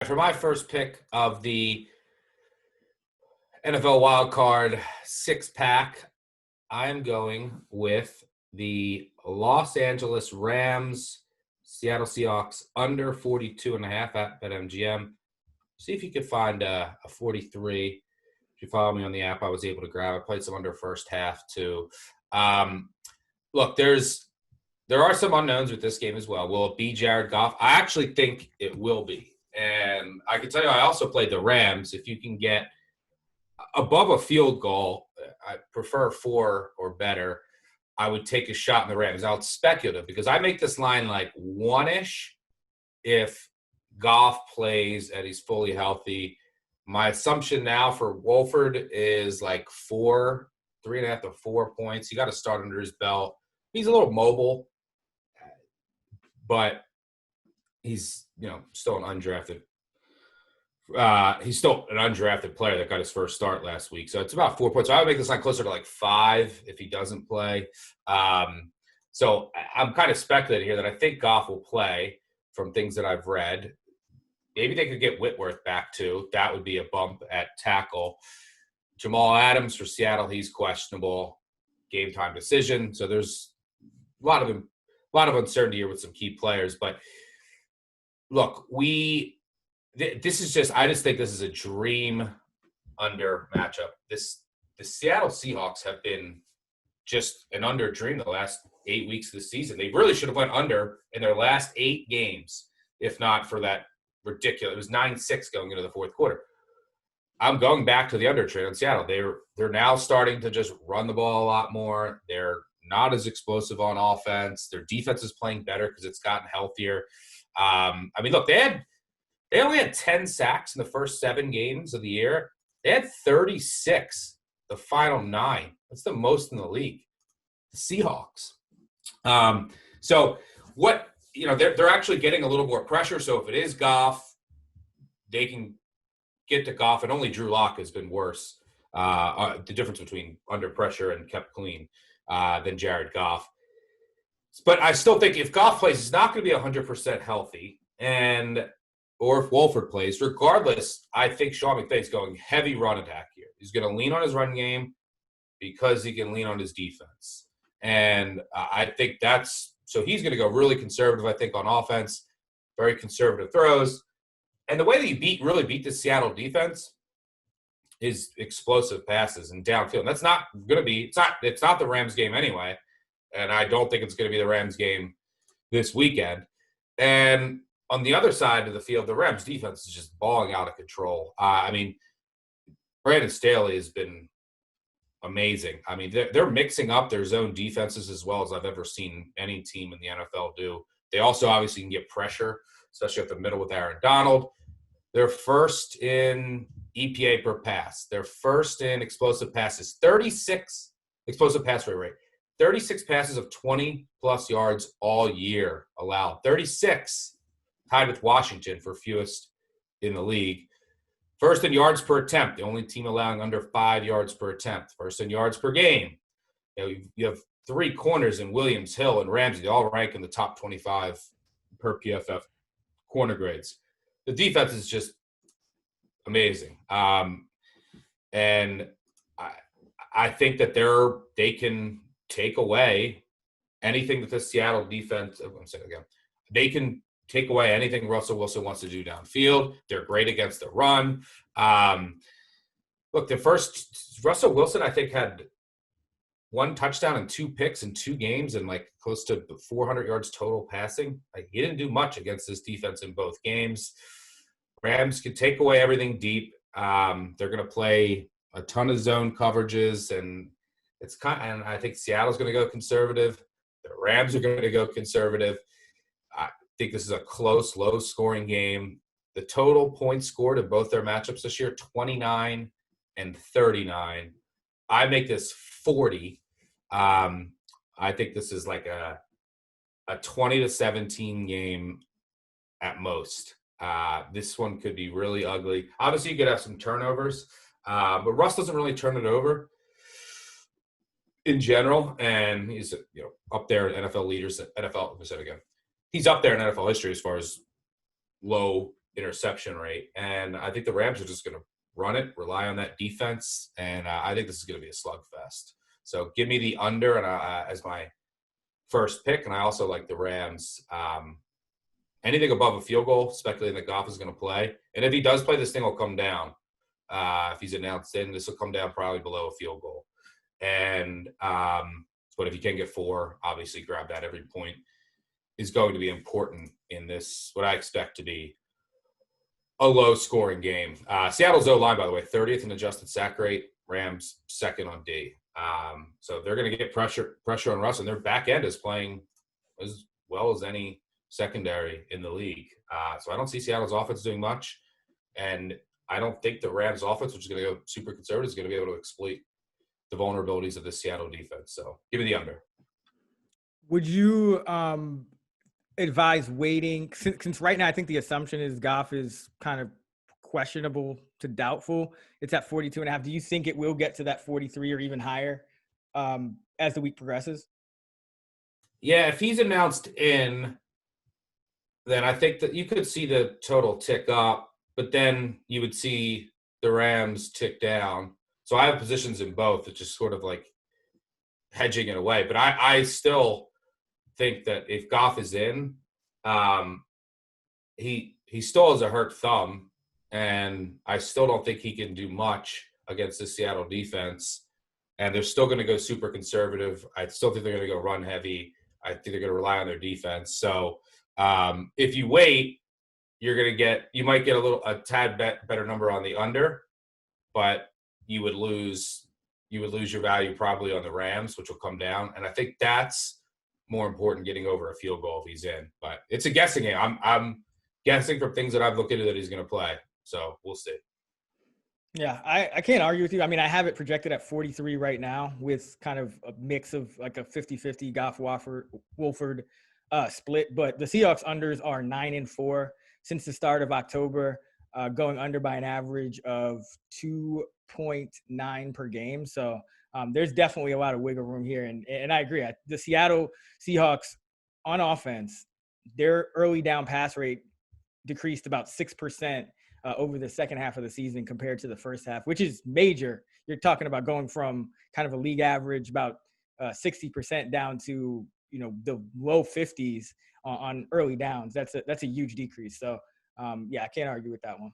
For my first pick of the NFL Wildcard Six Pack, I am going with the Los Angeles Rams, Seattle Seahawks under 42.5 at BetMGM. See if you could find a 43. If you follow me on the app, I was able to grab. I played some under first half too. Look, there are some unknowns with this game as well. Will it be Jared Goff? I actually think it will be. And I can tell you, I also played the Rams. If you can get above a field goal, I prefer 4 or better. I would take a shot in the Rams. Now, it's speculative because I make this line like 1-ish if Goff plays and he's fully healthy. My assumption now for Wolford is like 3.5 to 4 points. He got to start under his belt. He's a little mobile, but he's still an undrafted. He's still an undrafted player that got his first start last week. So it's about 4 points. So I would make this line closer to like 5 if he doesn't play. So I'm kind of speculating here that I think Goff will play from things that I've read. Maybe they could get Whitworth back too. That would be a bump at tackle. Jamal Adams for Seattle, he's questionable. Game time decision. So there's a lot of uncertainty here with some key players. But look, I just think this is a dream under matchup. The Seattle Seahawks have been just an under dream the last 8 weeks of the season. They really should have went under in their last 8 games, if not for that ridiculous. It was 9-6 going into the fourth quarter. I'm going back to the under trade on Seattle. They're now starting to just run the ball a lot more. They're not as explosive on offense. Their defense is playing better because it's gotten healthier. Look, they only had 10 sacks in the first 7 games of the year. They had 36 the final 9. That's the most in the league. The Seahawks. They're actually getting a little more pressure. So if it is Goff, they can get to Goff, and only Drew Lock has been worse. The difference between under pressure and kept clean than Jared Goff. But I still think if Goff plays, he's not going to be 100% healthy. Or if Wolford plays, regardless, I think Sean McVay is going heavy run attack here. He's going to lean on his run game because he can lean on his defense. And I think so he's going to go really conservative, I think, on offense, very conservative throws. And the way that you really beat the Seattle defense is explosive passes and downfield. And that's not going to be – it's not the Rams game anyway, and I don't think it's going to be the Rams game this weekend. And on the other side of the field, the Rams defense is just balling out of control. Brandon Staley has been amazing. They're mixing up their zone defenses as well as I've ever seen any team in the NFL do. They also obviously can get pressure, especially at the middle with Aaron Donald. They're first in EPA per pass. They're first in explosive passes. 36 explosive pass rate. 36 passes of 20-plus yards all year allowed. 36, tied with Washington for fewest in the league. First in yards per attempt, the only team allowing under 5 yards per attempt. First in yards per game. You have 3 corners in Williams, Hill, and Ramsey. They all rank in the top 25 per PFF corner grades. The defense is just amazing. And I think that they can take away anything that the Seattle defense – I'm saying again. They can take away anything Russell Wilson wants to do downfield. They're great against the run. Look, Russell Wilson, I think, had 1 touchdown and 2 picks in 2 games and like close to 400 yards total passing. He didn't do much against this defense in both games. Rams can take away everything deep. They're going to play a ton of zone coverages, and and I think Seattle's going to go conservative. The Rams are going to go conservative. I think this is a close, low-scoring game. The total points scored in both their matchups this year, 29 and 39. I make this 40. I think this is like a 20-17 game at most. This one could be really ugly. Obviously, you could have some turnovers, but Russ doesn't really turn it over in general, and he's up there in NFL leaders. He's up there in NFL history as far as low interception rate. And I think the Rams are just going to run it, rely on that defense. And I think this is going to be a slugfest. So give me the under and as my first pick. And I also like the Rams. Anything above a field goal, speculating that Goff is going to play. And if he does play, this thing will come down. If he's announced in, this will come down probably below a field goal. And but if you can get 4, obviously grab that. Every point is going to be important in this, what I expect to be a low-scoring game. Seattle's O-line, by the way, 30th in adjusted sack rate. Rams second on D. So they're going to get pressure on Russ, and their back end is playing as well as any secondary in the league. So I don't see Seattle's offense doing much, and I don't think the Rams offense, which is going to go super conservative, is going to be able to exploit the vulnerabilities of the Seattle defense. So give me the under. Would you advise waiting, since right now I think the assumption is Goff is kind of questionable to doubtful? It's at 42.5. Do you think it will get to that 43 or even higher as the week progresses? Yeah, if he's announced in, then I think that you could see the total tick up, but then you would see the Rams tick down. So I have positions in both. It's just sort of like hedging it away. But I still think that if Goff is in, he still has a hurt thumb, and I still don't think he can do much against the Seattle defense. And they're still going to go super conservative. I still think they're going to go run heavy. I think they're going to rely on their defense. So if you wait, you might get a tad better number on the under, but you would lose your value probably on the Rams, which will come down. And I think that's more important, getting over a field goal if he's in. But it's a guessing game. I'm guessing from things that I've looked into that he's going to play. So we'll see. Yeah, I can't argue with you. I mean, I have it projected at 43 right now with kind of a mix of like a 50-50 Goff-Wolford split. But the Seahawks unders are 9-4 since the start of October, going under by an average of 2.9 per game. So there's definitely a lot of wiggle room here. And I agree. The Seattle Seahawks on offense, their early down pass rate decreased about 6% over the second half of the season compared to the first half, which is major. You're talking about going from kind of a league average, about 60% down to, the low 50s on early downs. That's a huge decrease. So yeah, I can't argue with that one.